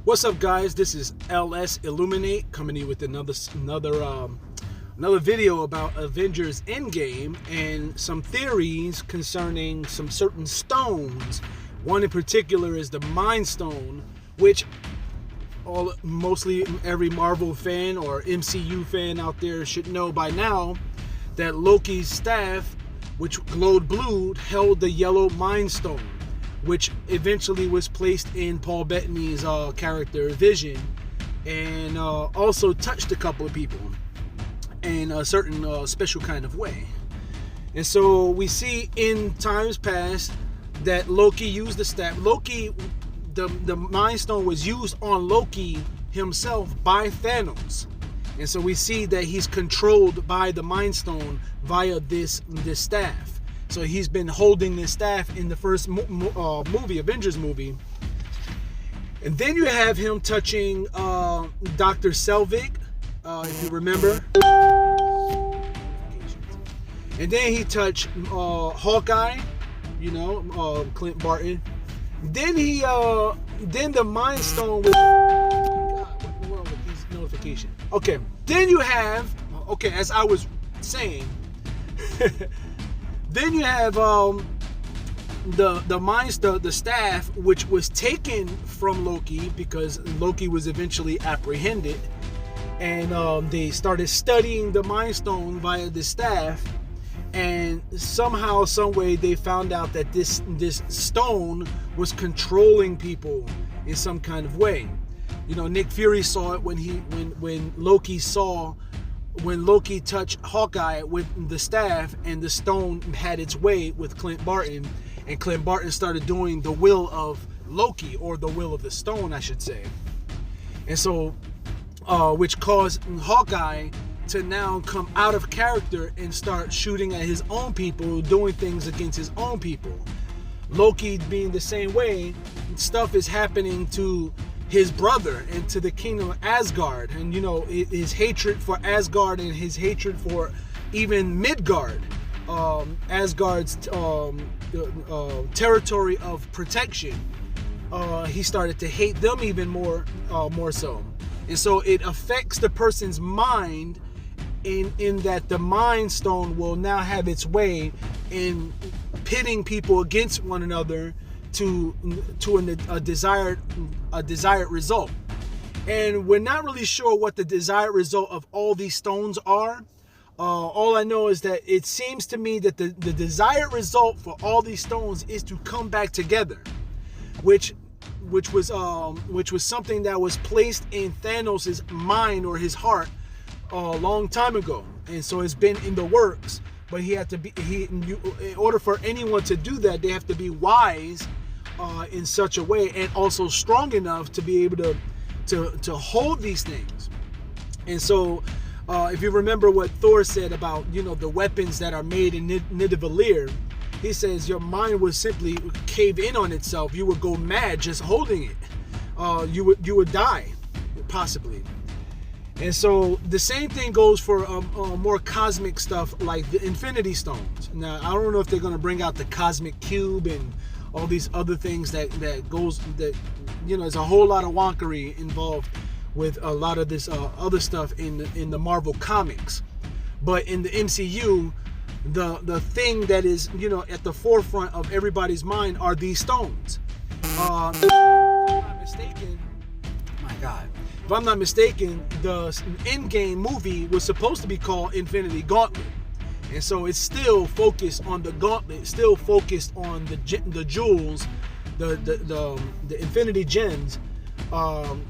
What's up, guys? This is LS Illuminate coming in with another video about Avengers Endgame and some theories concerning some certain stones. One in particular is the Mind Stone, which mostly every Marvel fan or MCU fan out there should know by now that Loki's staff, which glowed blue, held the yellow Mind Stone, which eventually was placed in Paul Bettany's character Vision, and also touched a couple of people in a certain special kind of way. And so we see in times past that Loki used the staff. The Mind Stone was used on Loki himself by Thanos. And so we see that he's controlled by the Mind Stone via this staff. So he's been holding this staff in the first movie, Avengers movie. And then you have him touching Dr. Selvig, if you remember. And then he touched Hawkeye, Clint Barton. Then then the Mind Stone was... God, what in the world with these notifications? Okay, then you have, as I was saying... Then you have the staff, which was taken from Loki because Loki was eventually apprehended, and they started studying the Mind Stone via the staff, and somehow, some way, they found out that this stone was controlling people in some kind of way. Nick Fury saw it when Loki touched Hawkeye with the staff, and the stone had its way with Clint Barton, and Clint Barton started doing the will of Loki, or the will of the stone, I should say. And so, which caused Hawkeye to now come out of character and start shooting at his own people, doing things against his own people. Loki being the same way, stuff is happening to his brother and to the kingdom of Asgard, and his hatred for Asgard and his hatred for even Midgard, Asgard's territory of protection. He started to hate them even more so, and so it affects the person's mind in that the Mind Stone will now have its way in pitting people against one another to a desired result. And we're not really sure what the desired result of all these stones are. All I know is that it seems to me that the desired result for all these stones is to come back together, which was something that was placed in Thanos's mind or his heart a long time ago, and so it's been in the works. But in order for anyone to do that, they have to be wise in such a way, and also strong enough to be able to hold these things. And so, if you remember what Thor said about the weapons that are made in Nidavellir, he says your mind would simply cave in on itself. You would go mad just holding it. You would die, possibly. And so the same thing goes for more cosmic stuff like the Infinity Stones. Now, I don't know if they're going to bring out the Cosmic Cube and all these other things that there's a whole lot of wonkery involved with a lot of this other stuff in the Marvel comics. But in the MCU, the thing that is at the forefront of everybody's mind are these stones. If I'm not mistaken, my God. If I'm not mistaken, the Endgame movie was supposed to be called Infinity Gauntlet, and so it's still focused on the gauntlet, still focused on the jewels, the Infinity Gems,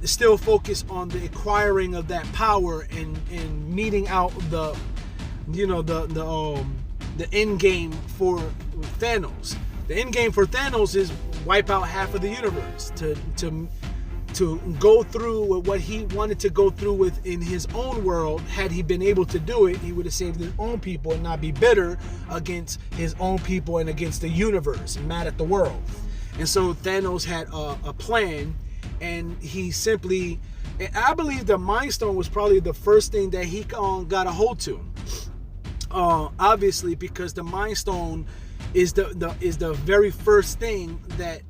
still focused on the acquiring of that power and meeting out the end game for Thanos. The end game for Thanos is wipe out half of the universe to go through with what he wanted to go through with in his own world. Had he been able to do it, he would have saved his own people and not be bitter against his own people and against the universe, mad at the world. And so Thanos had a plan, and he simply, and I believe the Mind Stone was probably the first thing that he got a hold to. Obviously, because the Mind Stone is the very first thing that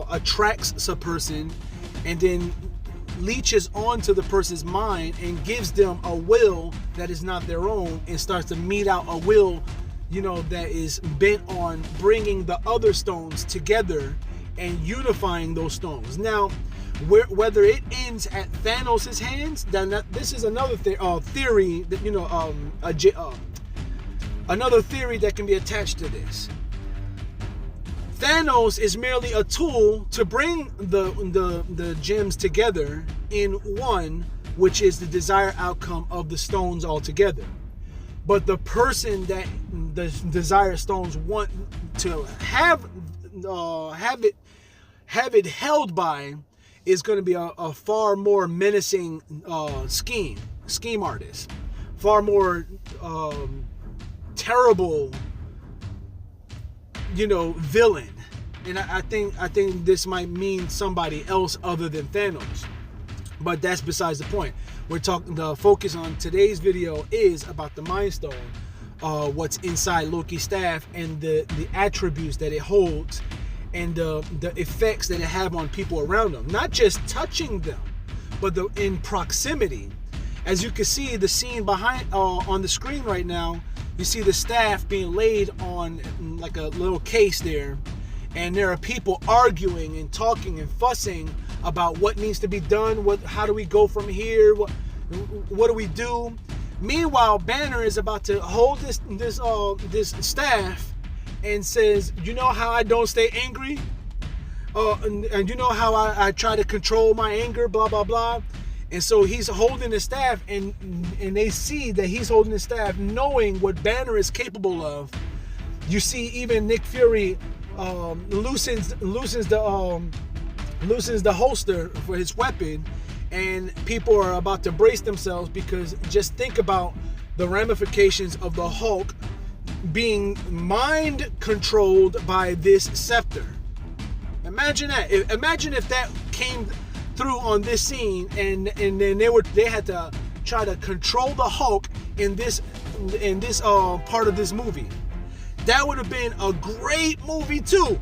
attracts a person and then leeches onto the person's mind and gives them a will that is not their own, and starts to mete out a will, that is bent on bringing the other stones together and unifying those stones. Now, whether it ends at Thanos' hands, then this is another theory that another theory that can be attached to this. Thanos is merely a tool to bring the gems together in one, which is the desired outcome of the stones altogether. But the person that the desired stones want to have it held by is going to be a far more menacing scheme artist, far more terrible, villain. And I think this might mean somebody else other than Thanos, but that's besides the point. The focus on today's video is about the Mind Stone, what's inside Loki's staff, and the attributes that it holds, and the effects that it have on people around them. Not just touching them, but in proximity. As you can see, the scene behind on the screen right now, you see the staff being laid on like a little case there, and there are people arguing and talking and fussing about what needs to be done, how do we go from here, what do we do. Meanwhile, Banner is about to hold this staff and says, you know how I don't stay angry? And you know how I try to control my anger, blah, blah, blah. And so he's holding the staff, and they see that he's holding the staff knowing what Banner is capable of. You see even Nick Fury loosens the holster for his weapon, and people are about to brace themselves, because just think about the ramifications of the Hulk being mind controlled by this scepter. Imagine that. Imagine if that came through on this scene, and then they had to try to control the Hulk in this part of this movie. That would have been a great movie too.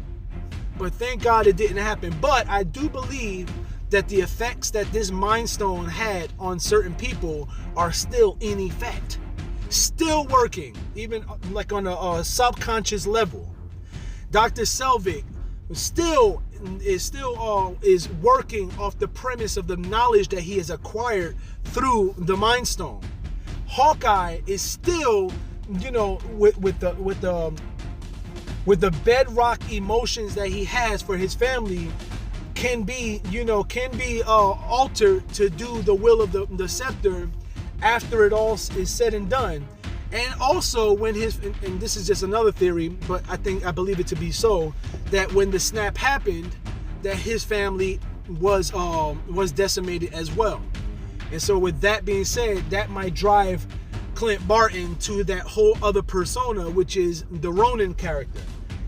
But thank God it didn't happen. But I do believe that the effects that this Mind Stone had on certain people are still in effect, still working, even like on a subconscious level. Dr. Selvig is working off the premise of the knowledge that he has acquired through the Mind Stone. Hawkeye is still, with the bedrock emotions that he has for his family, can be altered to do the will of the scepter after it all is said and done. And also when and this is just another theory, but I believe it to be so, that when the snap happened, that his family was decimated as well. And so with that being said, that might drive Clint Barton to that whole other persona, which is the Ronin character.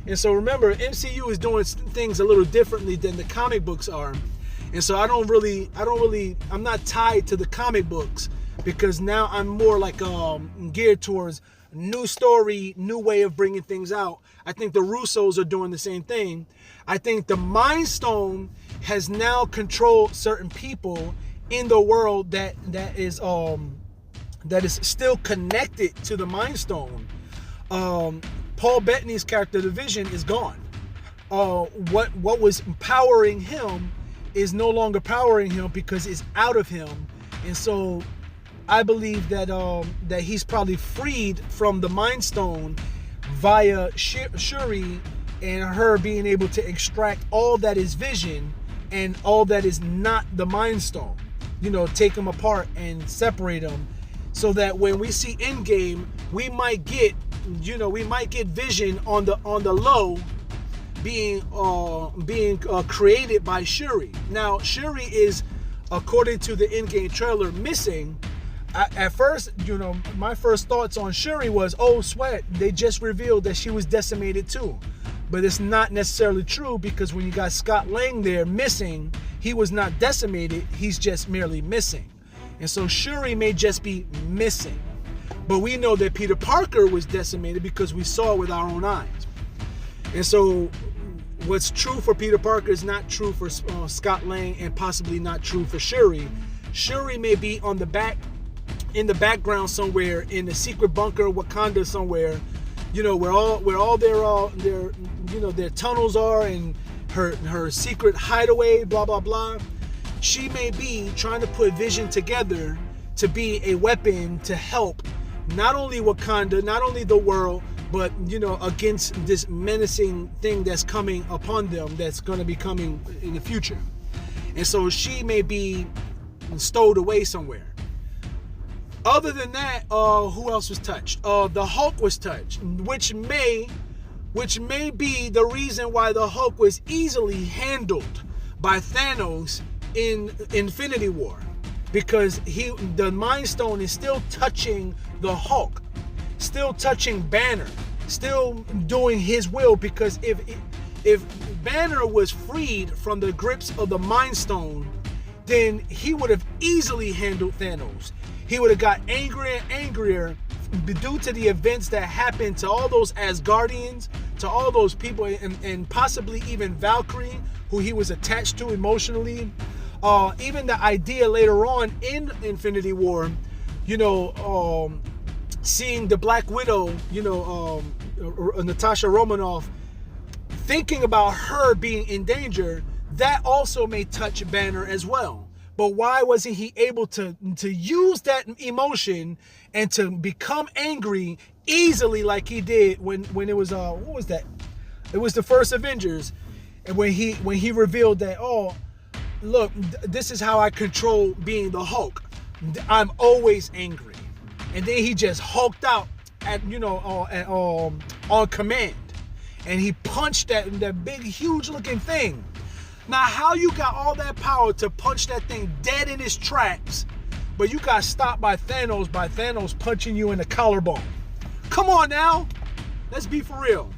And so remember, MCU is doing things a little differently than the comic books are. And so I'm not tied to the comic books, because now I'm more like geared towards new story, new way of bringing things out. I think the Russos are doing the same thing. I think the Mind Stone has now controlled certain people in the world that is still connected to the Mind Stone. Paul Bettany's character, the Vision, is gone. What was powering him is no longer powering him, because it's out of him. And so I believe that he's probably freed from the Mind Stone via Shuri, and her being able to extract all that is Vision and all that is not the Mind Stone. Take them apart and separate them, so that when we see Endgame, we might get Vision on the low being created by Shuri. Now Shuri is, according to the Endgame trailer, missing. At first, my first thoughts on Shuri was, oh sweat, they just revealed that she was decimated too. But it's not necessarily true, because when you got Scott Lang there missing, he was not decimated, he's just merely missing. And so Shuri may just be missing. But we know that Peter Parker was decimated because we saw it with our own eyes. And so what's true for Peter Parker is not true for Scott Lang, and possibly not true for Shuri. Shuri may be in the background somewhere, in the secret bunker, Wakanda somewhere, where all their tunnels are, and her secret hideaway, blah blah blah. She may be trying to put Vision together to be a weapon to help not only Wakanda, not only the world, but against this menacing thing that's coming upon them, that's going to be coming in the future. And so she may be stowed away somewhere. Other than that, who else was touched? The Hulk was touched, which may be the reason why the Hulk was easily handled by Thanos in Infinity War, because the Mind Stone is still touching the Hulk, still touching Banner, still doing his will. Because if Banner was freed from the grips of the Mind Stone, then he would have easily handled Thanos. He would have got angrier and angrier due to the events that happened to all those Asgardians, to all those people, and possibly even Valkyrie, who he was attached to emotionally. Even the idea later on in Infinity War, seeing the Black Widow, Natasha Romanoff, thinking about her being in danger, that also may touch Banner as well. But why wasn't he able to use that emotion and to become angry easily like he did when it was what was that? It was the first Avengers, and when he revealed that, oh, look, this is how I control being the Hulk. I'm always angry. And then he just hulked out on command, and he punched that big, huge looking thing. Now, how you got all that power to punch that thing dead in its tracks, but you got stopped by Thanos punching you in the collarbone? Come on now, let's be for real.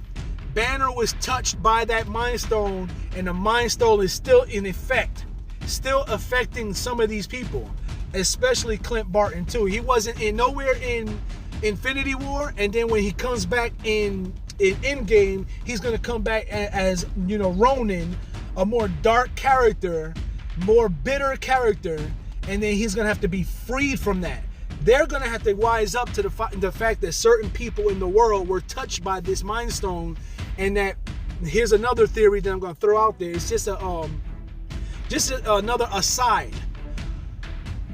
Banner was touched by that Mind Stone, and the Mind Stone is still in effect, still affecting some of these people, especially Clint Barton too. He wasn't nowhere in Infinity War, and then when he comes back in Endgame, he's gonna come back as Ronin, a more dark character, more bitter character, and then he's gonna have to be freed from that. They're gonna have to wise up to the fact that certain people in the world were touched by this Mind Stone, and that here's another theory that I'm gonna throw out there. It's just another aside.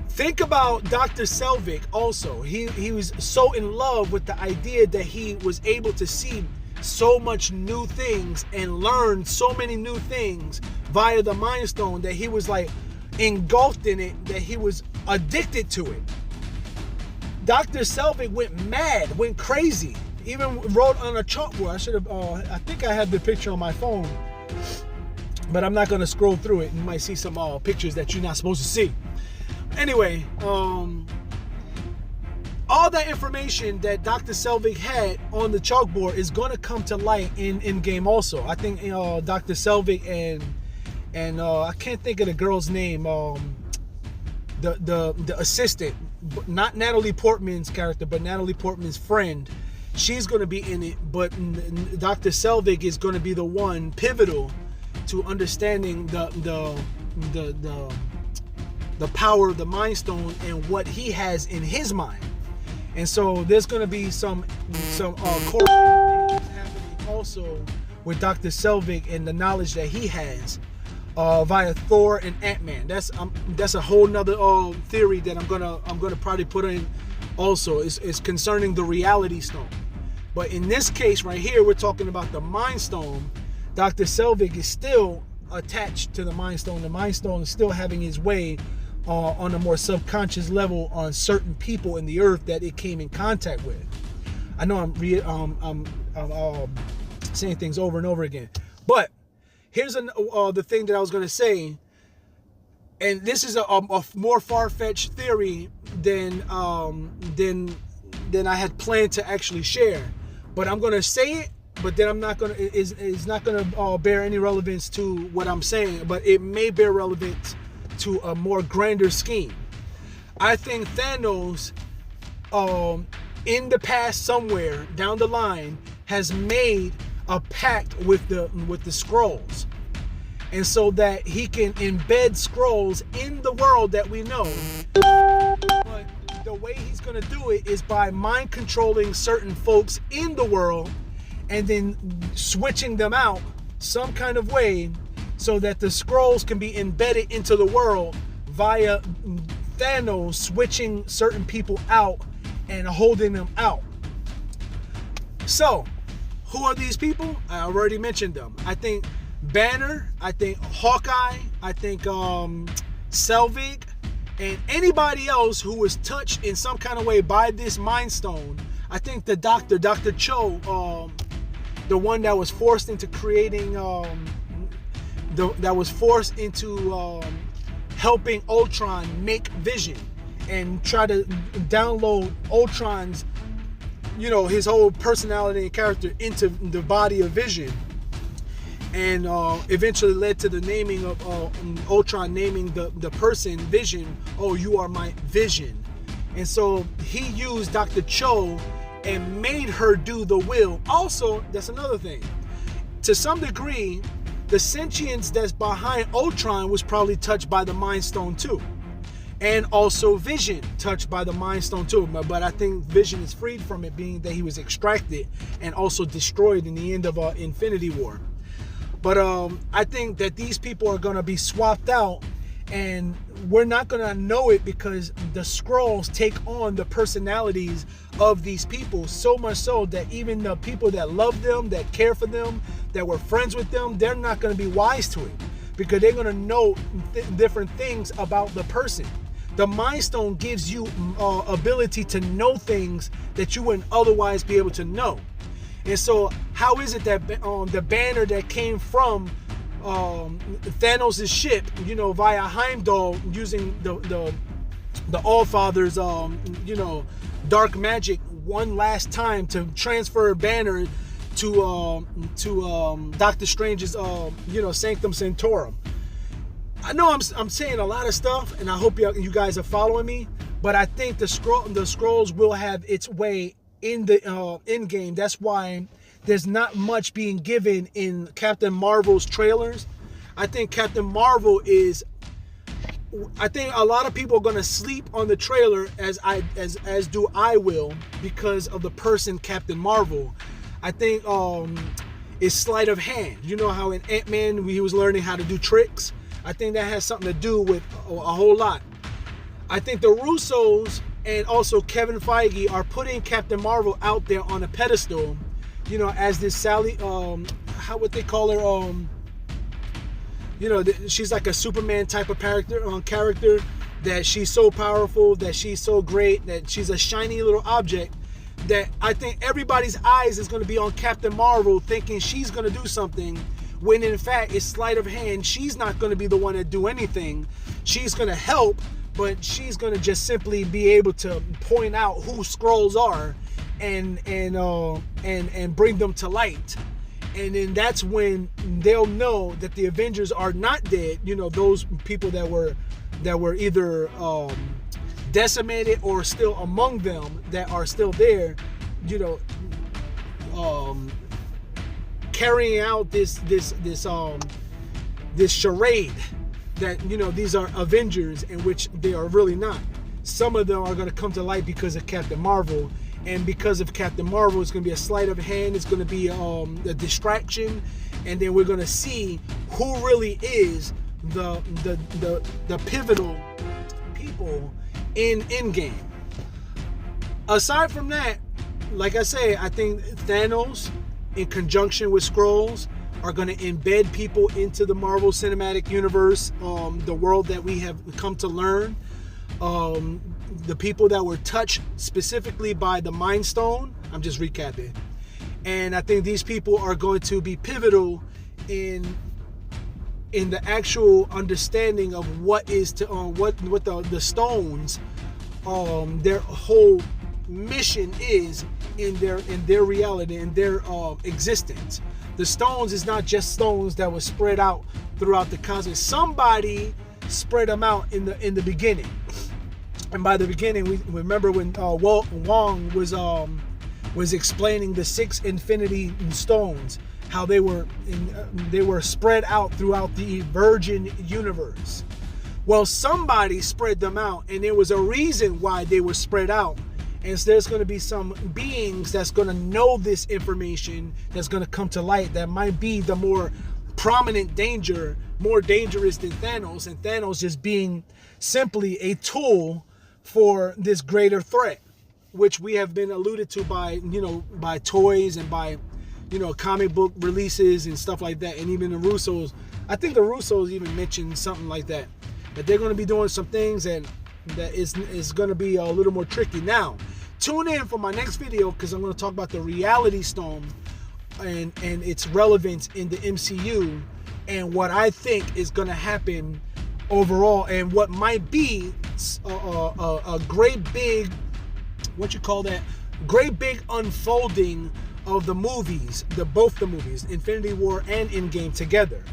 Think about Dr. Selvig also. He was so in love with the idea that he was able to see so much new things and learn so many new things via the Mind Stone, that he was like engulfed in it, that he was addicted to it. Dr. Selvig went mad, went crazy, even wrote on a chalkboard. I think I had the picture on my phone, but I'm not going to scroll through it. You might see some pictures that you're not supposed to see. Anyway, all that information that Dr. Selvig had on the chalkboard is going to come to light in Endgame also. I think Dr. Selvig and I can't think of the girl's name, the assistant, not Natalie Portman's character, but Natalie Portman's friend. She's going to be in it, but Dr. Selvig is going to be the one pivotal to understanding the power of the Mind Stone and what he has in his mind. And so there's going to be some core happening also with Dr. Selvig and the knowledge that he has via Thor and Ant-Man. That's a whole nother theory that I'm gonna probably put in also. Is concerning the Reality Stone. But in this case right here, we're talking about the Mind Stone. Dr. Selvig is still attached to the Mind Stone. The Mind Stone is still having his way on a more subconscious level on certain people in the earth that it came in contact with. I know I'm saying things over and over again, but here's the thing that I was going to say, and this is a more far-fetched theory than I had planned to actually share, but I'm going to say it. But then I'm not going to. It's not going to bear any relevance to what I'm saying, but it may bear relevance to a more grander scheme. I think Thanos, in the past somewhere down the line, has made a pact with the Skrulls, and so that he can embed Skrulls in the world that we know. But the way he's going to do it is by mind controlling certain folks in the world and then switching them out some kind of way so that the Skrulls can be embedded into the world via Thanos switching certain people out and holding them out. So, who are these people? I already mentioned them. I think Banner, I think Hawkeye, I think Selvig, and anybody else who was touched in some kind of way by this Mind Stone. I think the Dr. Cho, the one that was forced into creating, helping Ultron make Vision and try to download Ultron's, his whole personality and character into the body of Vision, and eventually led to the naming of Ultron naming the person Vision. Oh, you are my Vision. And so he used Dr. Cho and made her do the will. Also, that's another thing. To some degree, the sentience that's behind Ultron was probably touched by the Mind Stone too. And also Vision touched by the Mind Stone too. But I think Vision is freed from it, being that he was extracted and also destroyed in the end of Infinity War. But I think that these people are going to be swapped out, and we're not going to know it because the Skrulls take on the personalities of these people, so much so that even the people that love them, that care for them, that were friends with them, they're not going to be wise to it because they're going to know different things about the person. The Mind Stone gives you ability to know things that you wouldn't otherwise be able to know. And so how is it that the Banner that came from Thanos' ship, via Heimdall, using the Allfather's, dark magic one last time to transfer Banner to Doctor Strange's, Sanctum Sanctorum? I know I'm saying a lot of stuff, and I hope you guys are following me, but I think the Skrulls will have its way in the Endgame. That's why there's not much being given in Captain Marvel's trailers. I think Captain Marvel is, I think a lot of people are going to sleep on the trailer as do I will, because of the person Captain Marvel. I think it's sleight of hand. You know how in Ant-Man he was learning how to do tricks? I think that has something to do with a whole lot. I think the Russos and also Kevin Feige are putting Captain Marvel out there on a pedestal, as this Sally, how would they call her? She's like a Superman type of character, that she's so powerful, that she's so great, that she's a shiny little object, that I think everybody's eyes is going to be on Captain Marvel, thinking she's going to do something, when in fact it's sleight of hand. She's not going to be the one to do anything. She's going to help, but she's going to just simply be able to point out who Skrulls are and bring them to light. And then that's when they'll know that the Avengers are not dead. Those people that were either decimated or still among them that are still there, carrying out this charade that these are Avengers, in which they are really not. Some of them are going to come to light because of Captain Marvel, and because of Captain Marvel, it's going to be a sleight of hand. It's going to be a distraction, and then we're going to see who really is the pivotal people in Endgame. Aside from that, like I say, I think Thanos, in conjunction with Skrulls, are going to embed people into the Marvel Cinematic Universe, the world that we have come to learn. The people that were touched specifically by the Mind Stone, I'm just recapping. And I think these people are going to be pivotal in the actual understanding of what is to what the stones, their whole mission is in their reality, in their existence. The stones is not just stones that were spread out throughout the cosmos. Somebody spread them out in the beginning. And by the beginning, we remember when Wong was explaining the 6 Infinity Stones how they were spread out throughout the virgin universe. Well, somebody spread them out, and there was a reason why they were spread out. And so there's going to be some beings that's going to know this information that's going to come to light that might be the more prominent danger, more dangerous than Thanos, and Thanos just being simply a tool for this greater threat, which we have been alluded to by, by toys and by, comic book releases and stuff like that. And even the Russos, I think the Russos even mentioned something like that they're going to be doing some things, and that is going to be a little more tricky. Now, tune in for my next video, because I'm going to talk about the Reality Stone and its relevance in the MCU, and what I think is going to happen overall, and what might be a great big, great big unfolding of the movies, both the movies, Infinity War and Endgame together.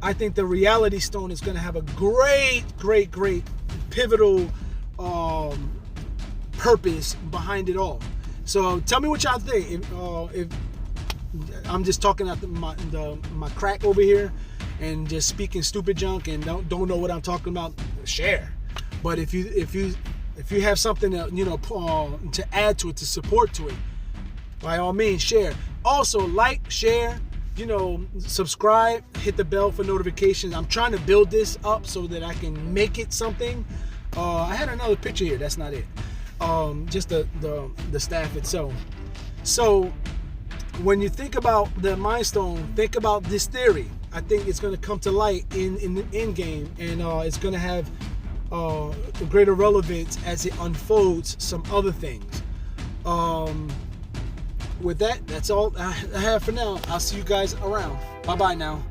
I think the Reality Stone is going to have a great pivotal purpose behind it all. So tell me what y'all think. If I'm just talking out my crack over here and just speaking stupid junk and don't know what I'm talking about, share. But if you have something that, to add to it, to support to it, by all means, share. Also, like, share, subscribe, hit the bell for notifications. I'm trying to build this up so that I can make it something. I had another picture here. That's not it. Just the staff itself. So when you think about the Mind Stone, think about this theory. I think it's going to come to light in the Endgame, and it's going to have greater relevance as it unfolds some other things. With that, that's all I have for now. I'll see you guys around. Bye-bye now.